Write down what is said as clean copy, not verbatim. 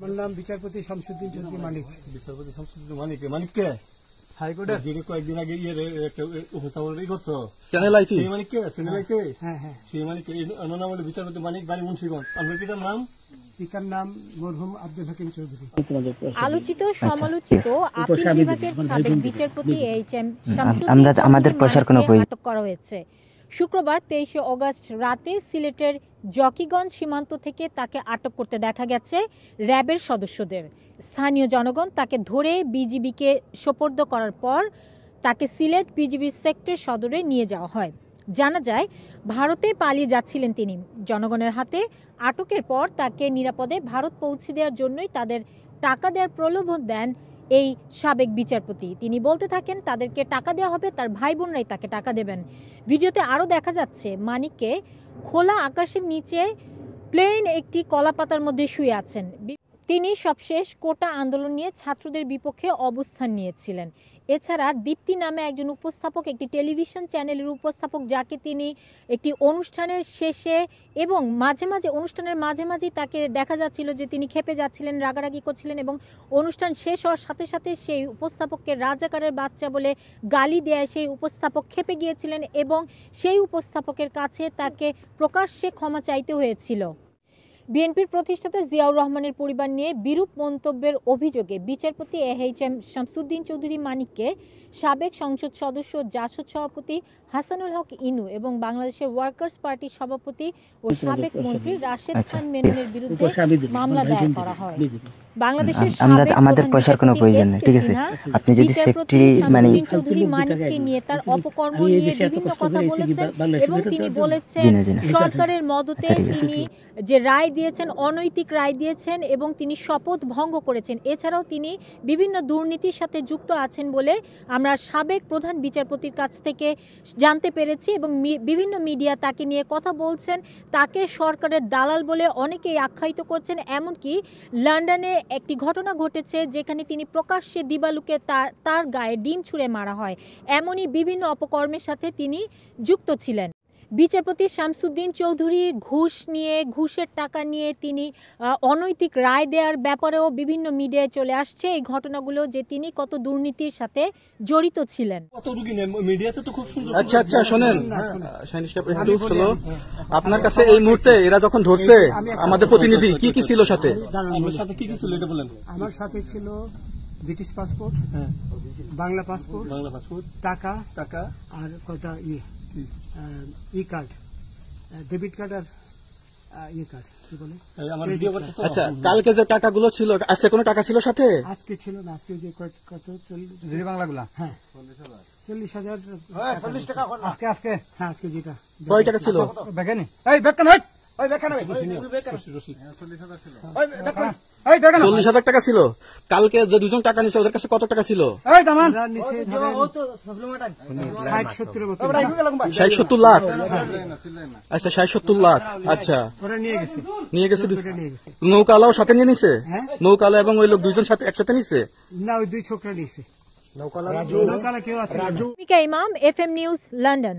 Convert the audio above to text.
আমার নাম বিচারপতি শামসুদ্দিন চৌধুরী মানিক। বিচারপতি শামসুদ্দিন মানিক, মানিক কে? হাইকোর্টের যেটা কয়েকদিন আগে একটা উপস্থাপন করছো চ্যানেল আইছি, সেই মানিক কে? চ্যানেল আইতে, হ্যাঁ হ্যাঁ, সেই মানিক নাম হলো বিচারপতি মানিক, বাড়ি মুন্সিগঞ্জ। আপনার পিতার নাম? পিতার নাম মরহুম আব্দুল হাকিম চৌধুরী। আলোচিত সমালোচিত আপিল বিভাগের সাবেক বিচারপতি এইচ.এম. আমরা আমাদের পয়সার কোনো আটক করা হয়েছে। শুক্রবার 23 আগস্ট রাতে সিলেটের জকিগঞ্জ সীমান্ত থেকে তাকে আটক করতে দেখা গেছে র্যাবের সদস্যদের। স্থানীয় জনগণ তাকে ধরে বিজিবিকে সোপর্দ করার পর তাকে সিলেট বিজিবি সেক্টর সদরে নিয়ে যাওয়া হয়। জানা যায় ভারতে পালিয়ে যাচ্ছিলেন তিনি। জনগণের হাতে আটকের পর তাকে নিরাপদে ভারত পৌঁছে দেওয়ার জন্যই তাদের টাকা দেওয়ার প্রলোভন দেন এই সাবেক বিচারপতি। তিনি বলতে থাকেন তাদেরকে টাকা দেওয়া হবে, তার ভাই বোনরাই তাকে টাকা দেবেন। ভিডিওতে আরও দেখা যাচ্ছে মানিককে খোলা আকাশের নিচে প্লেন একটি কলাপাতার মধ্যে শুয়ে আছেন। তিনি সবশেষ কোটা আন্দোলন নিয়ে ছাত্রদের বিপক্ষে অবস্থান নিয়েছিলেন। এছাড়া দীপ্তি নামে একজন উপস্থাপক, একটি টেলিভিশন চ্যানেলের উপস্থাপক, যাকে তিনি একটি অনুষ্ঠানের শেষে এবং অনুষ্ঠানের মাঝে মাঝেই তাকে দেখা যাচ্ছিল যে তিনি খেপে যাচ্ছিলেন, রাগারাগি করছিলেন এবং অনুষ্ঠান শেষ হওয়ার সাথে সাথে সেই উপস্থাপককে রাজাকারের বাচ্চা বলে গালি দেয় সেই উপস্থাপক খেপে গিয়েছিলেন এবং সেই উপস্থাপকের কাছে তাকে প্রকাশ্যে ক্ষমা চাইতে হয়েছিল। বিএনপির প্রতিষ্ঠাতা জিয়াউর রহমানের পরিবার নিয়ে বিরূপ মন্তব্যের অভিযোগে বিচারপতি এইচ.এম. শামসুদ্দিন চৌধুরী মানিককে সাবেক সংসদ সদস্য, জাসদ সভাপতি হাসানুল হক ইনু এবং বাংলাদেশের ওয়ার্কার্স পার্টির সভাপতি ও সাবেক মন্ত্রী রাশেদ খান মেননের বিরুদ্ধে মামলা দায়ের করা হয়। বাংলাদেশের আমাদের পয়সার কোনো প্রয়োজন নেই, ঠিক আছে? আপনি যদি সেফটি মানে চৌধুরী মানিককে নিয়ে তার অপকর্ম নিয়ে বিভিন্ন কথা বলেছেন এবং তিনি বলেছেন সরকারের মদতে তিনি যে রায় দিয়েছেন অনৈতিক রায় দিয়েছেন এবং তিনি শপথ ভঙ্গ করেছেন। এছাড়াও তিনি বিভিন্ন দুর্নীতির সাথে যুক্ত আছেন বলে আমরা সাবেক প্রধান বিচারপতির কাছ থেকে জানতে পেরেছি এবং বিভিন্ন মিডিয়া তাকে নিয়ে কথা বলছেন। তাকে সরকারের দালাল বলে অনেকেই আখ্যায়িত করছেন। এমনকি লন্ডনে একটি ঘটনা ঘটেছে যেখানে তিনি প্রকাশ্যে দিবালুকে তার গায়ে ডিম ছুঁড়ে মারা হয়। এমনই বিভিন্ন অপকর্মের সাথে তিনি যুক্ত ছিলেন। বিচারপতি শামসুদ্দিন চৌধুরী ঘুষের টাকা নিয়ে তিনি অনৈতিক রায় দেওয়ার ব্যাপারেও বিভিন্ন মিডিয়ায় চলে আসছে এই ঘটনাগুলো, যে তিনি কত দুর্নীতির সাথে জড়িত ছিলেন। আচ্ছা আচ্ছা, শোনেন আপনার কাছে এই মুহূর্তে এরা যখন ধরছে আমাদের প্রতিনিধি কি কি ছিল সাথে? আমার সাথে কি কি ছিল এটা বলেন। আমার সাথে ছিল ব্রিটিশ পাসপোর্ট, বাংলা পাসপোর্ট, টাকা আর কটা ই কার্ড, ডেবিট কার্ড আর ই কার্ড, কি বলে। আচ্ছা, কালকে যে টাকাগুলো ছিল, আজকে কোনো টাকা ছিল সাথে? আজকে ছিল না, আজকে যে কত 40 বাংলাগুলা, হ্যাঁ 40,000 টাকা আজকে হ্যাঁ আজকে যেটা। কয় টাকা ছিল? বেকানি 40,000 টাকা ছিল। কালকে যে দুজন টাকা নিছে ওদের কাছে কত টাকা ছিল? 60-70 লাখ। আচ্ছা 60-70 লাখ। আচ্ছা নিয়ে গেছে। নৌকালাও সাথে নিয়ে নিছে? নৌকালা এবং ওই লোক দুইজন সাথে একসাথে নিছে? না, ওই দুই ছোকরা নিছে। নৌকালা কেউ আছে? ইমাম, FM নিউজ, লন্ডন।